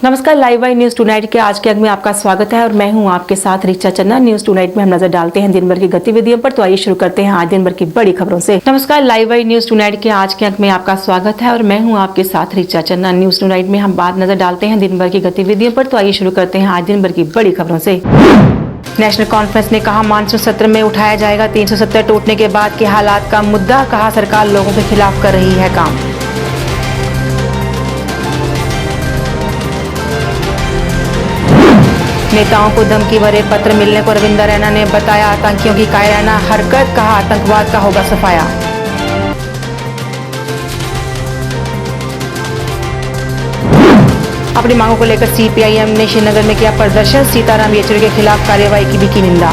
नमस्कार, live by news tonight के आज के अंक में आपका स्वागत है और मैं हूं आपके साथ रिचा चन्ना। न्यूज टुनाइट में हम नजर डालते हैं दिन भर की गतिविधियों पर। तो आइए शुरू करते हैं आज दिन भर की बड़ी खबरों से। नमस्कार, लाइव बाई न्यूज टुनाइट के आज के अंक में आपका स्वागत है और मैं हूं आपके साथ रिचा चन्ना। न्यूज टुनाइट में हम बात नजर डालते हैं दिन भर की गतिविधियों पर। तो आइए शुरू करते हैं आज दिन भर की बड़ी खबरों से। नेशनल कॉन्फ्रेंस ने कहा मानसून सत्र में उठाया जाएगा 370 टूटने के बाद के हालात का मुद्दा। कहा सरकार लोगों के खिलाफ कर रही है काम। नेताओं को धमकी भरे पत्र मिलने को रविंदर रैना ने बताया आतंकियों की कायराना हरकत। कहा आतंकवाद का होगा सफाया। अपनी मांगों को लेकर सीपीआईएम ने श्रीनगर में किया प्रदर्शन। सीताराम येचुरी के खिलाफ कार्रवाई की भी की निंदा।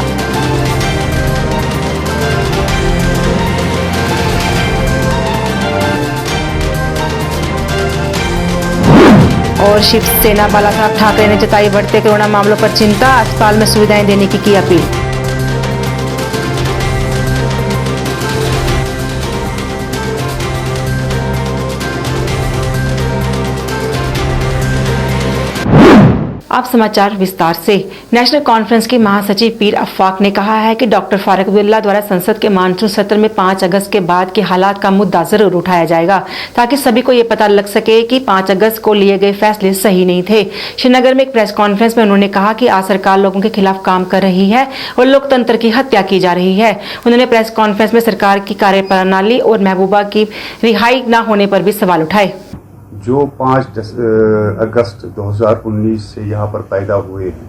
और शिवसेना बालासाहब ठाकरे ने जताई बढ़ते कोरोना मामलों पर चिंता। अस्पताल में सुविधाएं देने की अपील। अब समाचार विस्तार से। नेशनल कॉन्फ्रेंस के महासचिव पीर अफाक ने कहा है कि डॉक्टर फारूक अब्दुल्ला द्वारा संसद के मानसून सत्र में 5 अगस्त के बाद के हालात का मुद्दा जरूर उठाया जाएगा ताकि सभी को ये पता लग सके कि 5 अगस्त को लिए गए फैसले सही नहीं थे। श्रीनगर में एक प्रेस कॉन्फ्रेंस में उन्होंने कहा कि आज सरकार लोगों के खिलाफ काम कर रही है और लोकतंत्र की हत्या की जा रही है। उन्होंने प्रेस कॉन्फ्रेंस में सरकार की कार्यप्रणाली और महबूबा की रिहाई न होने पर भी सवाल उठाए। जो 5 अगस्त 2019 से यहाँ पर पैदा हुए हैं,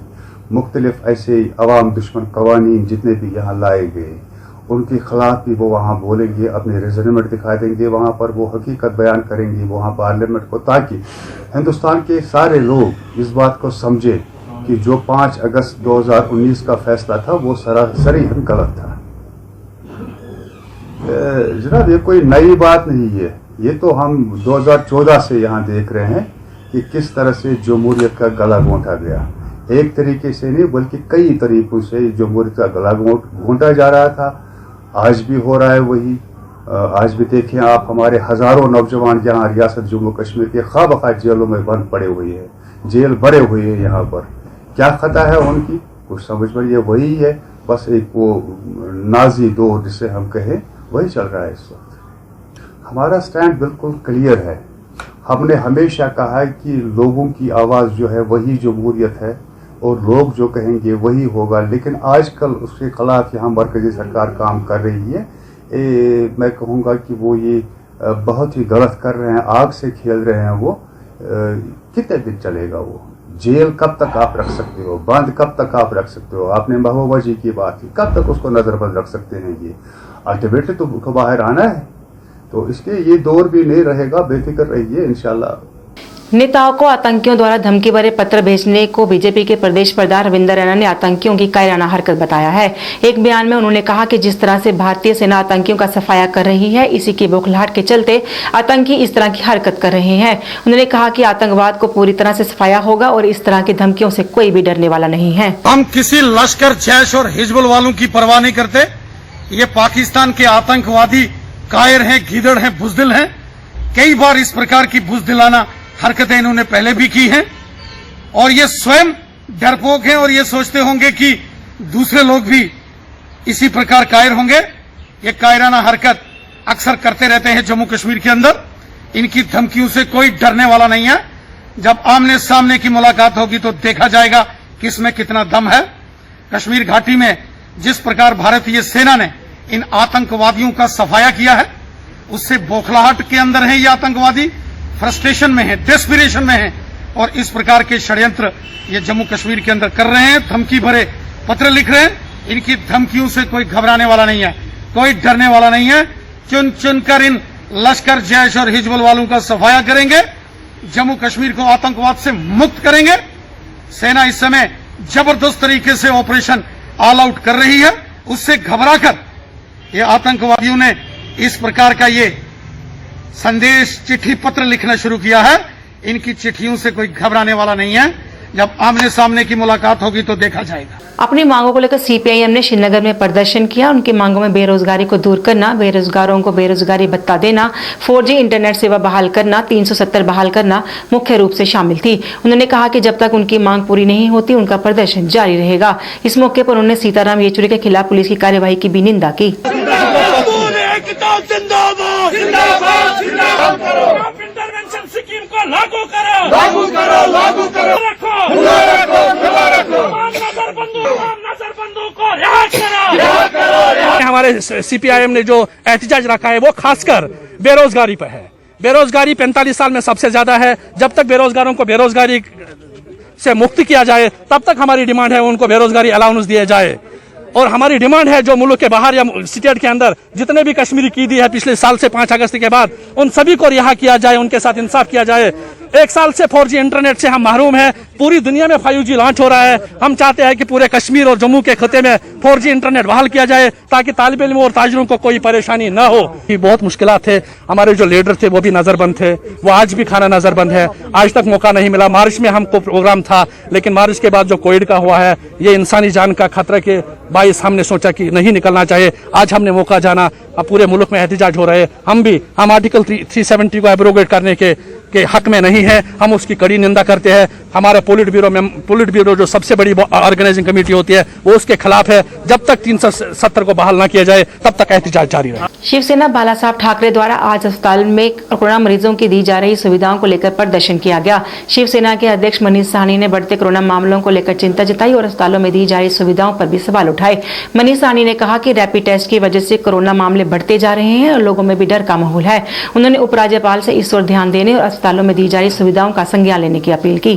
मुख्तलिफ ऐसे अवाम दुश्मन कवानीन जितने भी यहाँ लाए गए, उनके खिलाफ भी वो वहाँ बोलेंगे, अपने रिजल्ट दिखा देंगे, वहाँ पर वो हकीकत बयान करेंगे वहाँ पार्लियामेंट को, ताकि हिंदुस्तान के सारे लोग इस बात को समझे कि जो 5 अगस्त 2019 का फैसला था वो सरासरी गलत था। जनाब, ये कोई नई बात नहीं है। ये तो हम 2014 से यहाँ देख रहे हैं कि किस तरह से जमहूरियत का गला घोंटा गया। एक तरीके से नहीं बल्कि कई तरीकों से जमहूरियत का गला घोंटा जा रहा था। आज भी हो रहा है वही। आज भी देखें आप, हमारे हजारों नौजवान यहाँ रियासत जम्मू कश्मीर के खा जेलों में बंद पड़े हुए हैं, जेल भरे हुए हैं। यहाँ पर क्या खता है उनकी, कुछ समझ पर ये वही है। बस एक वो नाजी दौर जिसे हम कहें, वही चल रहा है इस वक्त। हमारा स्टैंड बिल्कुल क्लियर है। हमने हमेशा कहा है कि लोगों की आवाज़ जो है वही जमहूरियत है और लोग जो कहेंगे वही होगा। लेकिन आजकल उसके खिलाफ यहाँ मरकजी सरकार काम कर रही है। मैं कहूँगा कि वो ये बहुत ही गलत कर रहे हैं, आग से खेल रहे हैं। वो कितने दिन चलेगा वो? जेल कब तक आप रख सकते हो? बंद कब तक आप रख सकते हो? आपने महबूबा जी की बात की, कब तक उसको नजरबंद रख सकते हैं? ये अल्टीमेटली तो उनको बाहर आना है, तो इसके ये दौर भी नहीं रहेगा। बेफिक्र रहिए, इंशाल्लाह। नेताओं को आतंकियों द्वारा धमकी भरे पत्र भेजने को बीजेपी के प्रदेश प्रधान रविंदर रैना ने आतंकियों की कायराना हरकत बताया है। एक बयान में उन्होंने कहा कि जिस तरह से भारतीय सेना आतंकियों का सफाया कर रही है, इसी की बौखलाहट के चलते आतंकी इस तरह की हरकत कर रहे हैं। उन्होंने कहा कि आतंकवाद को पूरी तरह से सफाया होगा और इस तरह की धमकियों से कोई भी डरने वाला नहीं है। हम किसी लश्कर, जैश और हिजबुल वालों की परवाह नहीं करते। ये पाकिस्तान के आतंकवादी कायर हैं, गीदड़ हैं, बुजदिल हैं। कई बार इस प्रकार की बुजदिलाना हरकतें इन्होंने पहले भी की हैं और ये स्वयं डरपोक हैं और ये सोचते होंगे कि दूसरे लोग भी इसी प्रकार कायर होंगे। ये कायराना हरकत अक्सर करते रहते हैं जम्मू कश्मीर के अंदर। इनकी धमकियों से कोई डरने वाला नहीं है। जब आमने सामने की मुलाकात होगी तो देखा जाएगा किसमें कितना दम है। कश्मीर घाटी में जिस प्रकार भारतीय सेना ने इन आतंकवादियों का सफाया किया है, उससे बौखलाहट के अंदर है ये आतंकवादी, फ्रस्ट्रेशन में है, डेस्पिरेशन में है और इस प्रकार के षड्यंत्र ये जम्मू कश्मीर के अंदर कर रहे हैं। धमकी भरे पत्र लिख रहे हैं। इनकी धमकियों से कोई घबराने वाला नहीं है, कोई डरने वाला नहीं है। चुन चुनकर इन लश्कर, जैश और हिजबुल वालों का सफाया करेंगे, जम्मू कश्मीर को आतंकवाद से मुक्त करेंगे। सेना इस समय जबरदस्त तरीके से ऑपरेशन ऑल आउट कर रही है। उससे घबराकर ये आतंकवादियों ने इस प्रकार का ये संदेश, चिट्ठी पत्र लिखना शुरू किया है। इनकी चिट्ठियों से कोई घबराने वाला नहीं है। जब आमने सामने की मुलाकात होगी तो देखा जाएगा। अपनी मांगों को लेकर सीपीआईएम ने श्रीनगर में प्रदर्शन किया। उनकी मांगों में बेरोजगारी को दूर करना, बेरोजगारों को बेरोजगारी भत्ता देना, 4G इंटरनेट सेवा बहाल करना, 370 बहाल करना मुख्य रूप से शामिल थी। उन्होंने कहा कि जब तक उनकी मांग पूरी नहीं होती उनका प्रदर्शन जारी रहेगा। इस मौके पर उन्होंने सीताराम येचुरी के खिलाफ पुलिस की कार्यवाही की भी निंदा की। इंटरवेंशन स्कीम को लागू करो, लागू करो, लागू करो, नजरबंदों को रिहा करो। हमारे सीपीआईएम ने जो एहतजाज रखा है वो खासकर बेरोजगारी पर है। बेरोजगारी 45 साल में सबसे ज्यादा है। जब तक बेरोजगारों को बेरोजगारी से मुक्त किया जाए तब तक हमारी डिमांड है उनको बेरोजगारी अलाउंस दिया जाए। और हमारी डिमांड है जो मुल्क के बाहर या स्टेट के अंदर जितने भी कश्मीरी कीदी है पिछले साल से 5 अगस्त के बाद उन सभी को रिहा किया जाए, उनके साथ इंसाफ किया जाए। 1 साल से 4G इंटरनेट से हम महरूम हैं। पूरी दुनिया में 5G लॉन्च हो रहा है। हम चाहते हैं कि पूरे कश्मीर और जम्मू के खत्े में 4G इंटरनेट बहाल किया जाए ताकि तालिब इल्म और ताजिरों को कोई परेशानी न हो। बहुत मुश्किलात थे। हमारे जो लीडर थे वो भी नजरबंद थे, वो आज भी खाना नजरबंद है। आज तक मौका नहीं मिला। मार्च में हमको प्रोग्राम था लेकिन मार्च के बाद जो कोविड का हुआ है ये इंसानी जान का खतरा के बाइस हमने सोचा कि नहीं निकलना चाहिए। आज हमने मौका जाना। अब पूरे मुल्क में एहतजाज हो रहे हैं। हम आर्टिकल 370 को एब्रोगेट करने के हक में नहीं है। हम उसकी कड़ी निंदा करते हैं। हमारे पोलिट ब्यूरो जो सबसे बड़ी ऑर्गेनाइजिंग कमेटी होती है वो उसके खिलाफ है। जब तक 370 को बहाल न किया जाए तब तक एहतजाज जारी रहे। शिवसेना बाला साहब ठाकरे द्वारा आज अस्पताल में कोरोना मरीजों की दी जा रही सुविधाओं को लेकर प्रदर्शन किया गया। शिवसेना के अध्यक्ष मनीष साहनी ने बढ़ते कोरोना मामलों को लेकर चिंता जताई और अस्पतालों में दी जा रही सुविधाओं पर भी सवाल उठाए। मनीष साहनी ने कहा कि रैपिड टेस्ट की वजह से कोरोना मामले बढ़ते जा रहे हैं और लोगों में भी डर का माहौल है। उन्होंने उपराज्यपाल से इस ओर ध्यान देने और अस्पतालों में दी जा रही सुविधाओं का संज्ञान लेने की अपील की।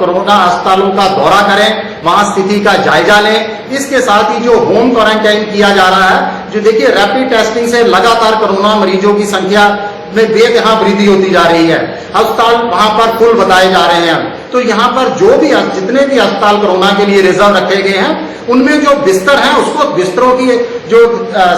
कोरोना अस्पतालों का दौरा करें, वहां स्थिति का जायजा लें। इसके साथ ही जो होम क्वारंटाइन किया जा रहा है, जो देखिए रैपिड टेस्टिंग से लगातार कोरोना मरीजों की संख्या में बेतहा वृद्धि होती जा रही है। अस्पताल वहां पर फुल बताए जा रहे हैं। तो यहाँ पर जो भी जितने भी अस्पताल कोरोना के लिए रिजर्व रखे गए हैं उनमें जो बिस्तर हैं उसको बिस्तरों की जो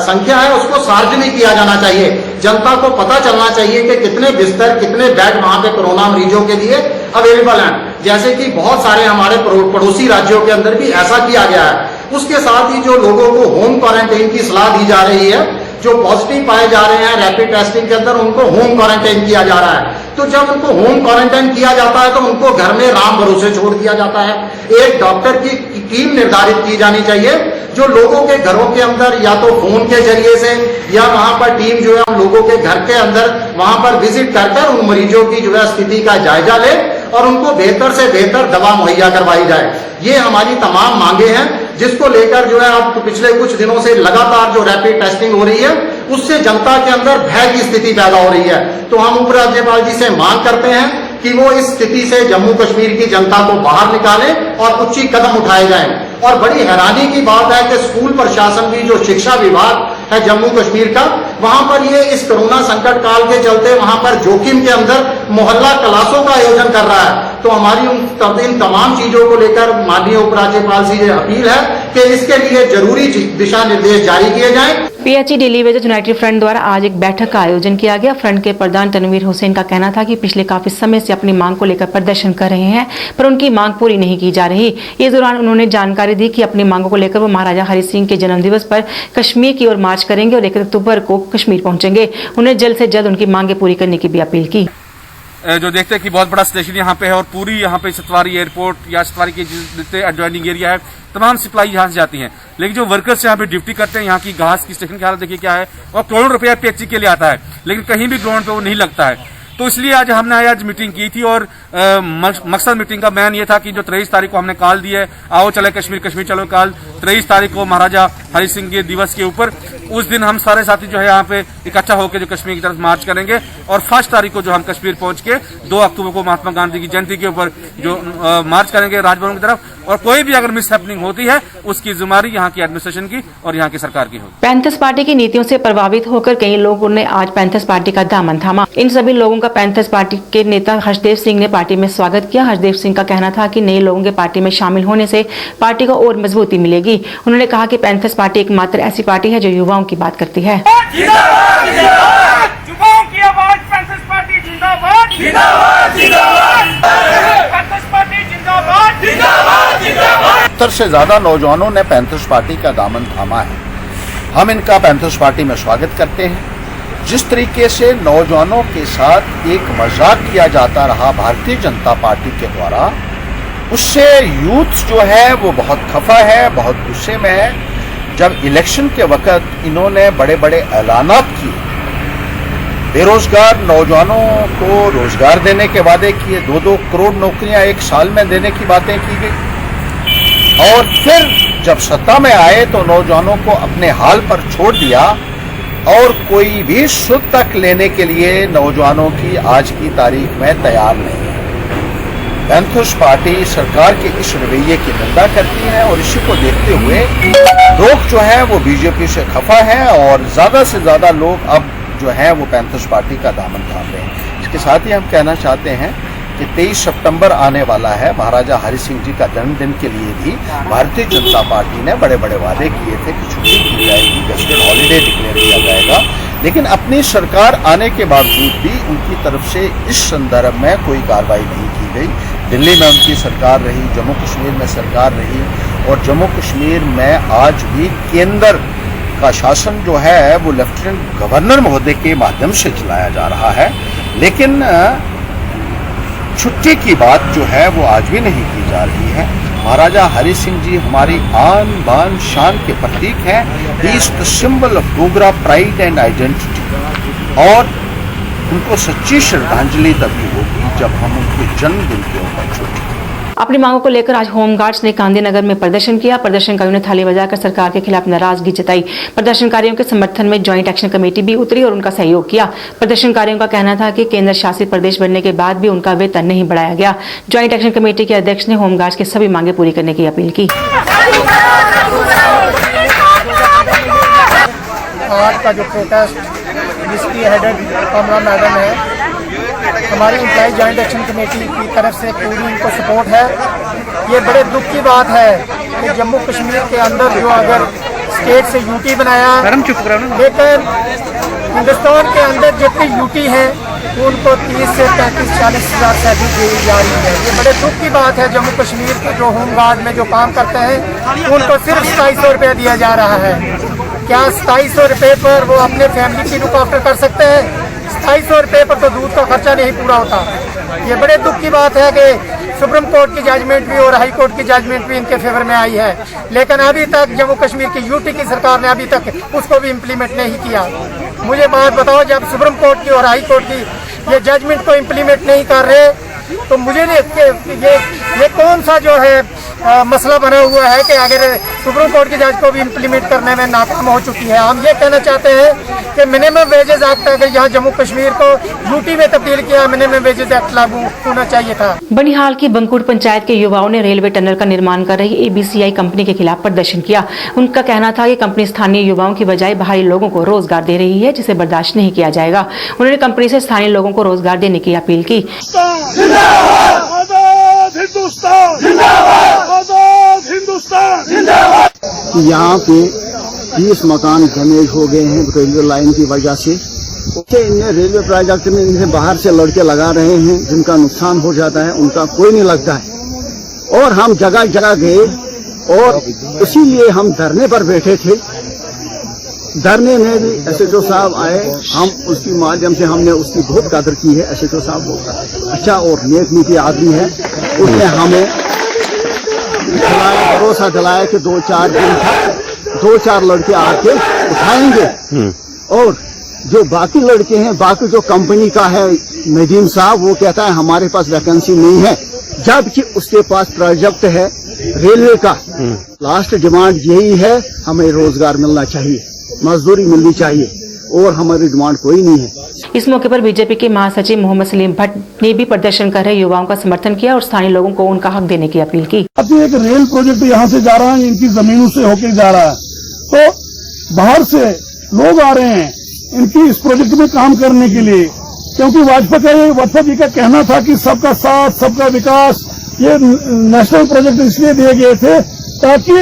संख्या है उसको सार्वजनिक किया जाना चाहिए। जनता को पता चलना चाहिए कि कितने बिस्तर कितने बेड वहां पे कोरोना मरीजों के लिए अवेलेबल हैं। जैसे कि बहुत सारे हमारे पड़ोसी राज्यों के अंदर भी ऐसा किया गया है। उसके साथ ही जो लोगों को होम क्वारंटाइन की सलाह दी जा रही है, जो पॉजिटिव पाए जा रहे हैं रैपिड टेस्टिंग के अंदर उनको होम क्वारंटाइन किया जा रहा है। तो जब उनको होम क्वारंटाइन किया जाता है तो उनको घर में राम भरोसे छोड़ दिया जाता है। एक डॉक्टर की टीम निर्धारित की जानी चाहिए जो लोगों के घरों के अंदर या तो फोन के जरिए से या वहां पर टीम जो है लोगों के घर के अंदर वहां पर विजिट कर उन मरीजों की जो है स्थिति का जायजा ले और उनको बेहतर से बेहतर दवा मुहैया करवाई जाए। ये हमारी तमाम मांगे हैं जिसको लेकर जो है अब पिछले कुछ दिनों से लगातार जो रैपिड टेस्टिंग हो रही है उससे जनता के अंदर भय की स्थिति पैदा हो रही है। तो हम उपराज्यपाल जी से मांग करते हैं कि वो इस स्थिति से जम्मू कश्मीर की जनता को बाहर निकालें और उचित कदम उठाए जाएं। और बड़ी हैरानी की बात है कि स्कूल प्रशासन भी जो शिक्षा विभाग है जम्मू कश्मीर का, वहां पर ये इस कोरोना संकट काल के चलते वहां पर जोखिम के अंदर मोहल्ला क्लासों का आयोजन कर रहा है। तो हमारी इन तमाम चीजों को लेकर माननीय उपराज्यपाल से अपील है कि इसके लिए जरूरी दिशा निर्देश जारी किए जाएं। PHE daily wages United front द्वारा आज एक बैठक का आयोजन किया गया। फ्रंट के प्रधान तनवीर हुसैन का कहना था कि पिछले काफी समय से अपनी मांग को लेकर प्रदर्शन कर रहे हैं पर उनकी मांग पूरी नहीं की जा रही। इस दौरान उन्होंने जानकारी दी कि अपनी मांगों को लेकर वो महाराजा हरि सिंह के जन्मदिवस पर कश्मीर की ओर मार्च करेंगे और 1 अक्टूबर को कश्मीर पहुंचेंगे। उन्हें जल्द से जल्द उनकी मांगे पूरी करने की भी अपील की। जो देखते हैं कि बहुत बड़ा स्टेशन यहाँ पे है और पूरी यहाँ पे सतवारी एयरपोर्ट या सतवारी के जितने एडजॉइनिंग एरिया है तमाम सप्लाई यहाँ से जाती हैं। लेकिन जो वर्कर्स यहाँ पे ड्यूटी करते हैं यहाँ की घास की स्टेशन की हालत देखिए क्या है और करोड़ों रुपया पीएचई के लिए आता है लेकिन कहीं भी ग्राउंड पे वो नहीं लगता है। तो इसलिए आज हमने आज मीटिंग की थी और मकसद मीटिंग का बयान ये था कि जो 23 तारीख को हमने कॉल दी है आओ चले कश्मीर कश्मीर चलो कॉल 23 तारीख को महाराजा हरि सिंह के दिवस के ऊपर उस दिन हम सारे साथी जो है यहाँ पे इकट्ठा होकर जो कश्मीर की तरफ मार्च करेंगे और 1 तारीख को जो हम कश्मीर पहुंच के 2 अक्टूबर को महात्मा गांधी की जयंती के ऊपर जो मार्च करेंगे राजभवन की तरफ। और कोई भी अगर मिसहैपनिंग होती है उसकी जिम्मेदारी यहाँ की एडमिनिस्ट्रेशन की और यहाँ की सरकार की होगी। पैंथर्स पार्टी की नीतियों से प्रभावित होकर कई लोगों ने आज पैंथर्स पार्टी का दामन थामा। इन सभी लोगों का पैंथर्स पार्टी के नेता हर्षदेव सिंह ने पार्टी में स्वागत किया। हर्षदेव सिंह का कहना था कि नए लोगों के पार्टी में शामिल होने से पार्टी को और मजबूती मिलेगी। उन्होंने कहा कि पैंथर्स पार्टी एकमात्र ऐसी पार्टी है जो युवाओं की बात करती है। युवाओं की आवाज पैंथर्स पार्टी जिंदाबाद, जिंदाबाद, जिंदाबाद, पैंथर्स पार्टी जिंदाबाद। 70 से ज्यादा नौजवानों ने पैंथर्स पार्टी का दामन थामा है। हम इनका पैंथर्स पार्टी में स्वागत करते हैं। जिस तरीके से नौजवानों के साथ एक मजाक किया जाता रहा भारतीय जनता पार्टी के द्वारा, उससे यूथ जो है वो बहुत खफा है, बहुत गुस्से में है। जब इलेक्शन के वक्त इन्होंने बड़े बड़े ऐलानात किए, बेरोजगार नौजवानों को रोजगार देने के वादे किए, 2-2 करोड़ नौकरियां एक साल में देने की बातें की गई, और फिर जब सत्ता में आए तो नौजवानों को अपने हाल पर छोड़ दिया और कोई भी सुध तक लेने के लिए नौजवानों की आज की तारीख में तैयार नहीं है। पैंथर्स पार्टी सरकार के इस रवैये की निंदा करती है और इसी को देखते हुए लोग जो है वो बीजेपी से खफा है और ज्यादा से ज्यादा लोग अब जो है वो पैंथर्स पार्टी का दामन थाम रहे हैं। इसके साथ ही हम कहना चाहते हैं कि 23 सितंबर आने वाला है। महाराजा हरि सिंह जी का जन्मदिन के लिए भी भारतीय जनता पार्टी ने बड़े बड़े वादे किए थे कि छुट्टी की जाएगी, गेस्टेड हॉलीडे डिक्लेयर किया जाएगा, लेकिन अपनी सरकार आने के बावजूद भी उनकी तरफ से इस संदर्भ में कोई कार्रवाई नहीं की गई। दिल्ली में उनकी सरकार रही, जम्मू कश्मीर में सरकार रही, और जम्मू कश्मीर में आज भी केंद्र का शासन जो है वो लेफ्टिनेंट गवर्नर महोदय के माध्यम से चलाया जा रहा है, लेकिन छुट्टी की बात जो है वो आज भी नहीं की जा रही है। महाराजा हरि सिंह जी हमारी आन बान शान के प्रतीक हैं। He is the symbol of Dogra pride and identity, और उनको सच्ची श्रद्धांजलि तभी होगी जब हम उनके जन्मदिन के ऊपर छुट्टी। अपनी मांगों को लेकर आज होमगार्ड्स ने गांधीनगर में प्रदर्शन किया। प्रदर्शनकारियों ने थाली बजाकर सरकार के खिलाफ नाराजगी जताई। प्रदर्शनकारियों के समर्थन में ज्वाइंट एक्शन कमेटी भी उतरी और उनका सहयोग किया। प्रदर्शनकारियों का कहना था कि केंद्र शासित प्रदेश बनने के बाद भी उनका वेतन नहीं बढ़ाया गया। ज्वाइंट एक्शन कमेटी के अध्यक्ष ने होमगार्ड्स की सभी मांगे पूरी करने की अपील की। आज का जो प्रोटेस्ट जिसकी हेडेड कमला मैडम है, हमारी एम्प्लॉय ज्वाइंट एक्शन कमेटी की तरफ से पूरी उनको सपोर्ट है। ये बड़े दुख की बात है कि जम्मू कश्मीर के अंदर जो अगर स्टेट से यूटी बनाया, लेकिन हिंदुस्तान के अंदर जितनी यूटी है उनको 30 से 35-40 हज़ार से अधिक दी जा रही है। ये बड़े दुख की बात है। जम्मू कश्मीर के जो होमगार्ड में जो काम करते हैं उनको सिर्फ 2700 रुपये दिया जा रहा है। क्या 2700 रुपये पर वो अपने फैमिली की लुक आफ्टर कर सकते हैं? 2700 रुपये पर तो दूध का खर्चा नहीं पूरा होता। ये बड़े दुख की बात है कि सुप्रीम कोर्ट की जजमेंट भी और हाई कोर्ट की जजमेंट भी इनके फेवर में आई है, लेकिन अभी तक जम्मू कश्मीर की यूटी की सरकार ने अभी तक उसको भी इम्प्लीमेंट नहीं किया। मुझे बात बताओ, जब सुप्रीम कोर्ट की और हाई कोर्ट की ये जजमेंट को इम्प्लीमेंट नहीं कर रहे तो मुझे ये कौन सा जो है मसला बना हुआ है कि अगर सुप्रीम कोर्ट की जज को भी इम्प्लीमेंट करने में नाकाम हो चुकी है। हम ये कहना चाहते हैं कि मिनिमम वेजेस एक्ट अगर यहाँ जम्मू कश्मीर को यूटी में तब्दील किया, मिनिमम वेजेस एक्ट लागू होना चाहिए था। बनिहाल की बंकुड़ पंचायत के युवाओं ने रेलवे टनल का निर्माण कर रही ABCI कंपनी के खिलाफ प्रदर्शन किया। उनका कहना था कि कंपनी स्थानीय युवाओं की बजाय बाहरी लोगों को रोजगार दे रही है, जिसे बर्दाश्त नहीं किया जाएगा। उन्होंने कंपनी से स्थानीय लोगों को रोजगार देने की अपील की। यहाँ पे 20 मकान डैमेज हो गए हैं रेलवे लाइन की वजह से। इनमें रेलवे प्रोजेक्ट में इनसे बाहर से लड़के लगा रहे हैं, जिनका नुकसान हो जाता है, उनका कोई नहीं लगता है। और हम जगह जगह गए और इसीलिए हम धरने पर बैठे थे। धरने में भी SHO साहब आए, हम उसके माध्यम से हमने उसकी बहुत कदर की है। SHO साहब बहुत अच्छा और नेक नीति आदमी है। उसने हमें भरोसा दिलाया कि 2-4 दिन तक 2-4 लड़के आके उठाएंगे। और जो बाकी लड़के हैं, बाकी जो कंपनी का है नदीम साहब, वो कहता है हमारे पास वैकेंसी नहीं है, जबकि उसके पास प्रोजेक्ट है रेलवे का। लास्ट डिमांड यही है, हमें रोजगार मिलना चाहिए, मजदूरी मिलनी चाहिए, और हमारी डिमांड कोई नहीं है। इस मौके पर बीजेपी के महासचिव मोहम्मद सलीम भट्ट ने भी प्रदर्शन कर रहे युवाओं का समर्थन किया और स्थानीय लोगों को उनका हक देने की अपील की। अब एक रेल प्रोजेक्ट यहाँ से जा रहा है, इनकी जमीनों से होकर जा रहा है, तो बाहर से लोग आ रहे हैं इनकी इस प्रोजेक्ट में काम करने के लिए, क्योंकि वाजपेयी जी का कहना था कि सबका साथ सबका विकास। ये नेशनल प्रोजेक्ट इसलिए दिए गए थे ताकि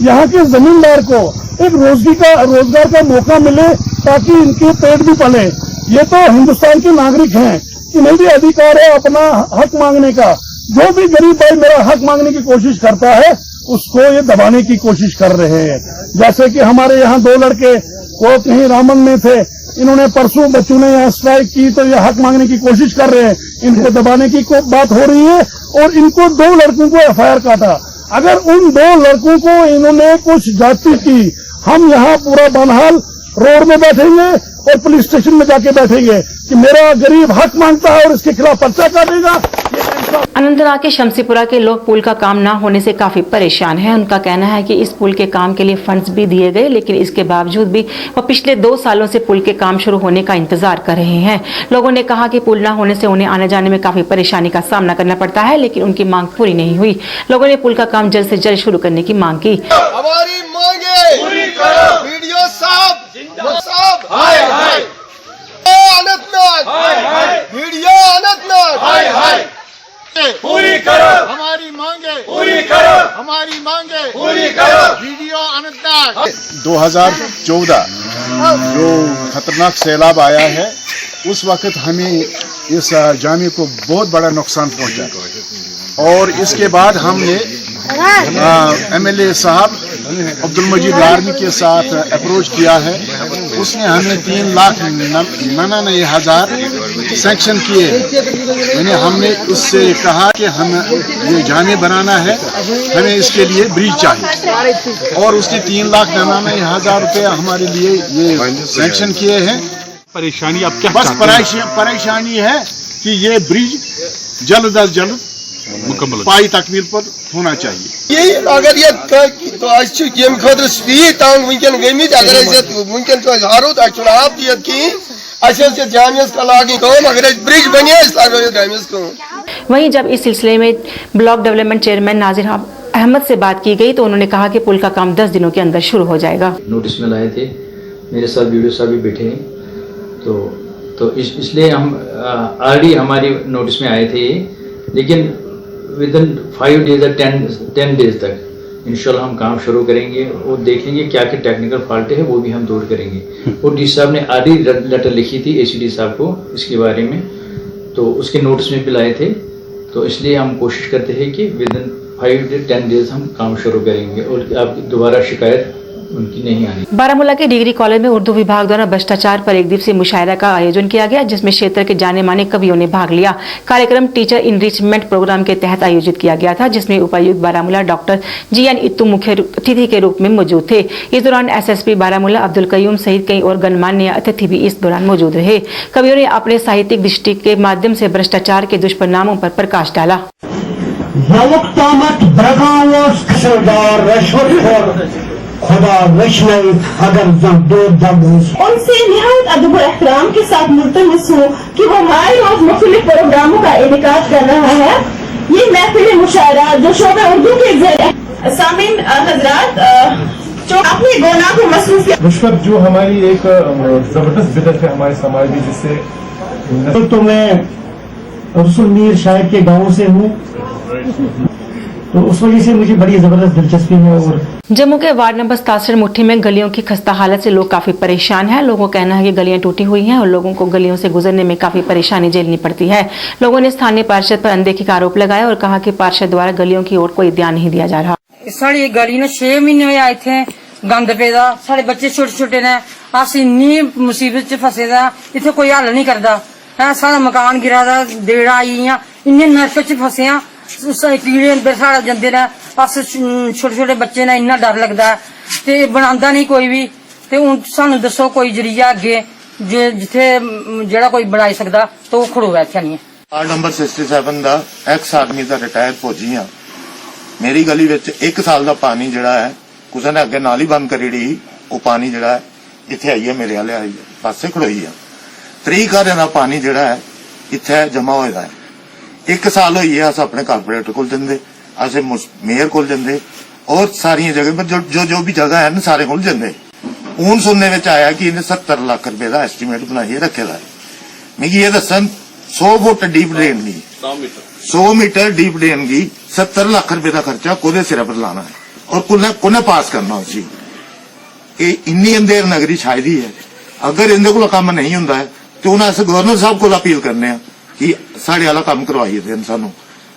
यहाँ के जमींदार को एक रोजगार का मौका मिले, ताकि इनके पेट भी पले। ये तो हिंदुस्तान के नागरिक हैं, इन्हें भी अधिकार है अपना हक मांगने का, जो भी गरीब भाई मेरा हक मांगने की कोशिश करता है उसको ये दबाने की कोशिश कर रहे हैं। जैसे कि हमारे यहाँ 2 लड़के वो कहीं रामन में थे, इन्होंने परसों बच्चों ने यहाँ स्ट्राइक की तो ये हक मांगने की कोशिश कर रहे हैं, इनको दबाने की बात हो रही है और इनको 2 लड़कों को एफआईआर काटा। अगर उन 2 लड़कों को इन्होंने कुछ जाति की, हम यहाँ पूरा बनहाल रोड में बैठेंगे और पुलिस स्टेशन में जाके बैठेंगे कि मेरा गरीब हक मांगता है और इसके खिलाफ पर्चा काटेगा। अनंतनाग के शमसीपुरा के लोग पुल का काम न होने से काफी परेशान हैं। उनका कहना है कि इस पुल के काम के लिए फंड्स भी दिए गए, लेकिन इसके बावजूद भी वो पिछले 2 सालों से पुल के काम शुरू होने का इंतजार कर रहे हैं। लोगों ने कहा कि पुल न होने से उन्हें आने जाने में काफी परेशानी का सामना करना पड़ता है, लेकिन उनकी मांग पूरी नहीं हुई। लोगों ने पुल का काम जल्द से जल्द शुरू करने की मांग की। हमारी मांगे पूरी करो। वीडियो साहब हाय हाय, अनंतनाग हाय हाय, वीडियो अनंतनाग हाय हाय, पूरी करो हमारी मांगे, पूरी करो हमारी मांगे, पूरी करो वीडियो अनंतनाग। 2014 जो खतरनाक सैलाब आया है उस वक्त हमें इस जामे को बहुत बड़ा नुकसान पहुंचा और इसके बाद हमने एमएलए साहब अब्दुल मजीद लारमी के साथ अप्रोच किया है। उसने हमें 3,99,000 सैंक्शन किए। हमने उससे कहा कि हम ये जामे बनाना है, हमें इसके लिए ब्रिज चाहिए और उसने 3,99,000 रुपये हमारे लिए ये सैंक्शन किए हैं। परेशानी आप क्या बस परेशानी है कि ये ब्रिज जल्द अज जल्द मुकम्मल पाई तकमील पर होना चाहिए। यही अगर ये तो आज यम खतर स्पीड तंग वुनकन गमित अगर वुनकन तो हारो तो आप दियत की अच्छा जामियस का लागी कम अगर ब्रिज बने जामियस को। वहीं जब इस सिलसिले में ब्लॉक डेवलपमेंट चेयरमैन नाजिर अहमद से बात की गई तो उन्होंने कहा कि पुल का काम 10 दिनों के अंदर शुरू हो जाएगा। नोटिस में लाए थे, मेरे साथ वीडियो साहब भी बैठे हैं, तो इसलिए हम ऑलरेडी हमारी नोटिस में आए थे, लेकिन विद इन 5 डेज या 10 डेज तक इंशाल्लाह हम काम शुरू करेंगे और देखेंगे क्या क्या टेक्निकल फॉल्ट है वो भी हम दूर करेंगे। और डी साहब ने ऑलरेडी लेटर लिखी थी एसीडी साहब को इसके बारे में, तो उसके नोटिस में भी लाए थे, तो इसलिए हम कोशिश करते हैं कि विद इन 5 से 10 डेज हम काम शुरू करेंगे और आपकी दोबारा शिकायत उनकी नहीं आनी। बारामूला के डिग्री कॉलेज में उर्दू विभाग द्वारा भ्रष्टाचार पर एक दिवसीय मुशायरा का आयोजन किया गया, जिसमें क्षेत्र के जाने माने कवियों ने भाग लिया। कार्यक्रम टीचर इनरिचमेंट प्रोग्राम के तहत आयोजित किया गया था, जिसमें उपायुक्त बारामूला डॉक्टर जीएन इत्तू मुख्य अतिथि के रूप में मौजूद थे। इस दौरान एसएसपी बारामूला अब्दुल कयूम सहित कई और गणमान्य अतिथि भी इस दौरान मौजूद रहे। कवियों ने अपने साहित्यिक दृष्टि के माध्यम से भ्रष्टाचार के दुष्परिणामों पर प्रकाश डाला। खुदा अगर उनसे निहायत अदब और एहतराम के साथ मुल्तमस हूँ कि वो हमारे रोज मुख्तलिफ प्रोग्रामों का इनेकाद कर रहा है। ये महफिल मुशायरा जो शोबा उर्दू के सामीन हजरात जो अपने गुनाह को मसरूफ रिश्वत जो हमारी एक जबरदस्त बिदत है हमारे समाज में, जिससे तो मैं रसूल मीर शायर के गाँव से हूँ, तो उस वजह से मुझे बड़ी जबरदस्त दिलचस्पी है। और जम्मू के वार्ड नंबर 67 मुट्ठी में गलियों की खस्ता हालत से लोग काफी परेशान हैं। लोगों का कहना है कि गलियां टूटी हुई हैं और लोगों को गलियों से गुजरने में काफी परेशानी झेलनी पड़ती है। लोगों ने स्थानीय पार्षद पर अनदेखी का आरोप लगाया और कहा कि पार्षद द्वारा गलियों की ओर कोई ध्यान नहीं दिया जा रहा। साड़ी गली ने 6 महीने आए थे, गंद पेदा, साढ़े बच्चे छोटे छोटे ने, अस इन्नी मुसीबत च फसे दा, इतने कोई हल नहीं करता है। सारा मकान गिरा दा, देड़ा आई इन्ने नरक च फसे आ, कीड़े अंदर साढ़ा जंदे ने, अस छोटे छोटे बच्चे ने, इन्ना डर लगता है ते बनांदा नहीं कोई भी। ते हुण सानू दसो कोई जरिया अगे जिथे जेड़ा कोई बनाई सकदा तो वो खड़ोवे इत्थे नहीं। वार्ड नंबर 67 ਦਾ एक्स आर्मी ਦਾ ਰਿਟਾਇਰ ਫੌਜੀ ਆ। मेरी गली ਵਿੱਚ 1 ਸਾਲ ਦਾ ਪਾਣੀ ਜਿਹੜਾ ਹੈ ਕਿਸੇ ਨੇ ਅੱਗੇ ਨਾਲੀ ਬੰਦ ਕਰੀ ਢੀ, ਉਹ ਪਾਣੀ ਜਿਹੜਾ ਹੈ ਇੱਥੇ ਆਈ ਹੈ, ਮੇਰੇ ਵਾਲੇ ਆਈ ਹੈ, ਪਾਸੇ ਖੜੋਈ ਆ। ਤਰੀਕਾਰੇ ਦਾ ਪਾਣੀ ਜਿਹੜਾ ਹੈ ਇੱਥੇ ਜਮਾ ਹੋਇਆ ਹੈ। 1 ਸਾਲ ਹੋਈ ਹੈ, ਅਸ ਆਪਣੇ ਕਾਰਪੋਰੇਟਰ ਕੋਲ ਦਿੰਦੇ, ਅਸੀਂ ਮੇयर ਕੋਲ ਦਿੰਦੇ और सारी जगह पर जो भी जगह है ना सारे कोल दिंदे। हूं सुनने में आया कि इन्हें 70 लाख रुपए का एस्टीमेट बनाइए रखे दा। मिगी ये दसन 100 फुट डीप ड्रेन की 100 मीटर डीप ड्रेन की 70 लाख रुपए का खर्चा कोदे सिरे पर लाना है और कुने पास करना उसी। इन्नी अंधेर नगरी छाई है, अगर इन्हें को काम नहीं होंगे तो उन्हें गवर्नर साहब को अपील करने कि साढ़े वाला काम करवाइए देन सानू।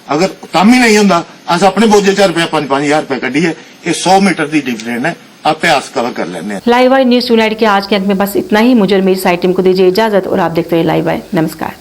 अगर काम ही नहीं होंदा अस अपने बोझे 4 रुपया 5-5 हज़ार रुपये कढ़िए ये 100 मीटर की डीप ड्रेन है आपे आस कवर कर लेने। लाइव वाई न्यूज यूनाइटेड के आज के अंक में बस इतना ही। मुझे और मेरी साइट टीम को दीजिए इजाजत और आप देखते रहिए लाइव वाई। नमस्कार।